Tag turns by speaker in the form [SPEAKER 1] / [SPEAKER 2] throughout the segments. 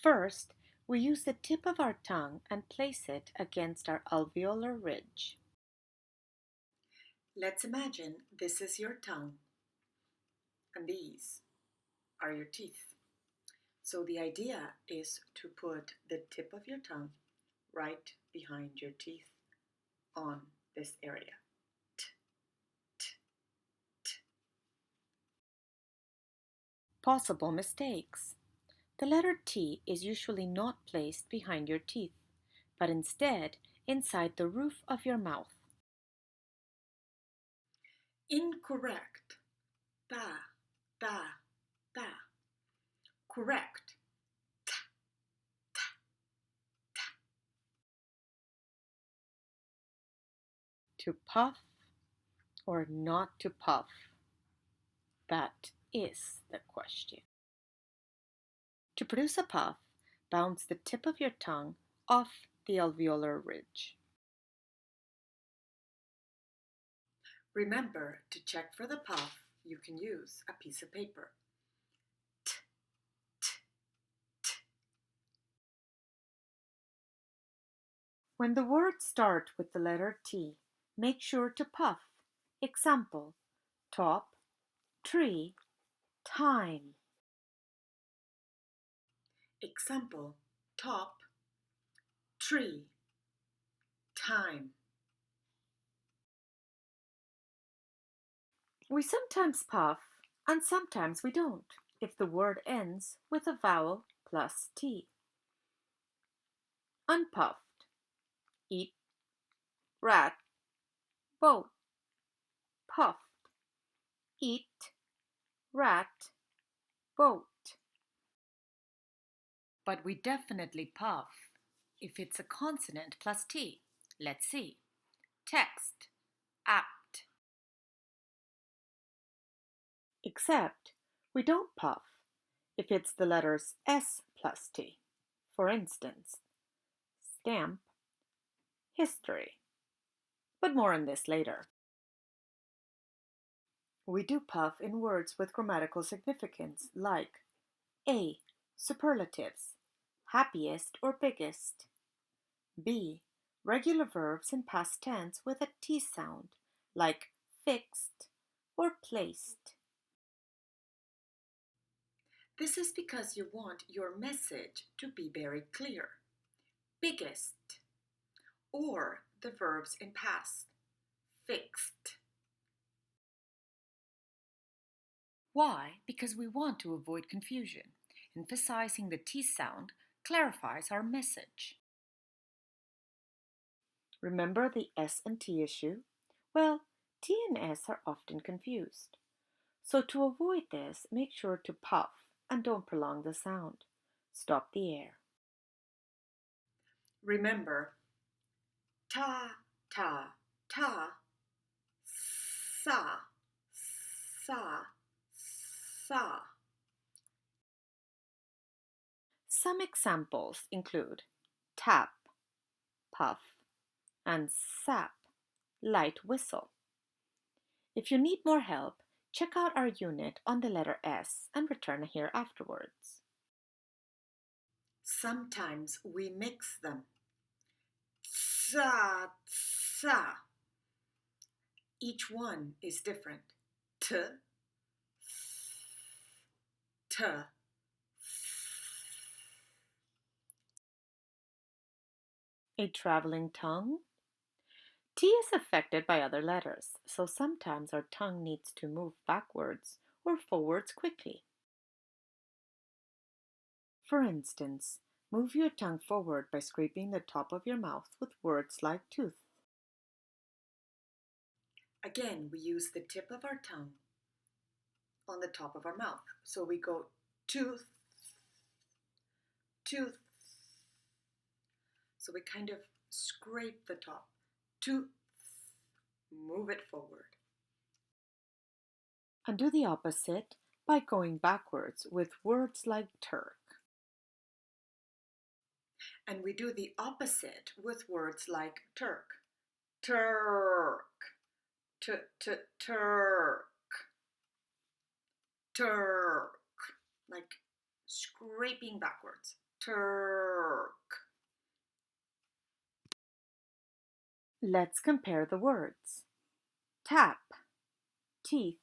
[SPEAKER 1] First, we use the tip of our tongue and place it against our alveolar ridge. Let's imagine this is your tongue and these are your teeth. So the idea is to put the tip of your tongue right behind your teeth on this area. T, t, t. Possible mistakes. The letter T is usually not placed behind your teeth, but instead inside the roof of your mouth. Incorrect. Ba, ba, ba. Correct. Ta, ta, ta. To puff or not to puff? That is the question. To produce a puff, bounce the tip of your tongue off the alveolar ridge. Remember to check for the puff, you can use a piece of paper. T, t, t. When the words start with the letter T, make sure to puff. Example, top, tree, time. Example, top, tree, time. We sometimes puff and sometimes we don't if the word ends with a vowel plus T. Unpuffed, eat, rat, boat. Puffed, eat, rat, boat. But we definitely puff if it's a consonant plus T. Let's see. Text, apt. Except we don't puff if it's the letters S plus T. For instance, stamp, history. But more on this later. We do puff in words with grammatical significance like A, superlatives, happiest or biggest. B, regular verbs in past tense with a T sound like fixed or placed. This is because you want your message to be very clear. Biggest, or the verbs in past, fixed. Why? Because we want to avoid confusion. Emphasizing the T sound clarifies our message. Remember the S and T issue? Well, T and S are often confused. So to avoid this, make sure to puff and don't prolong the sound. Stop the air. Remember, ta, ta, ta, sa, sa, sa. Some examples include tap, puff, and sap, light whistle. If you need more help, check out our unit on the letter S and return here afterwards. Sometimes we mix them. Tsa, tsa. Each one is different. T, t. A traveling tongue? T is affected by other letters, so sometimes our tongue needs to move backwards or forwards quickly. For instance, move your tongue forward by scraping the top of your mouth with words like tooth. Again, we use the tip of our tongue on the top of our mouth. So we go tooth, tooth. So we kind of scrape the top. Tooth, move it forward. And do the opposite by going backwards with words like Turk. And we do the opposite with words like Turk. Turk. Turk. Turk. Like scraping backwards. Turk.
[SPEAKER 2] Let's compare the words. Tap, teeth,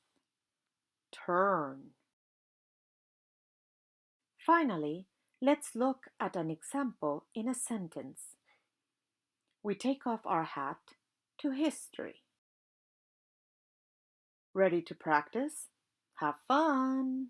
[SPEAKER 2] turn. Finally, let's look at an example in a sentence. We take off our hat to history. Ready to practice? Have fun!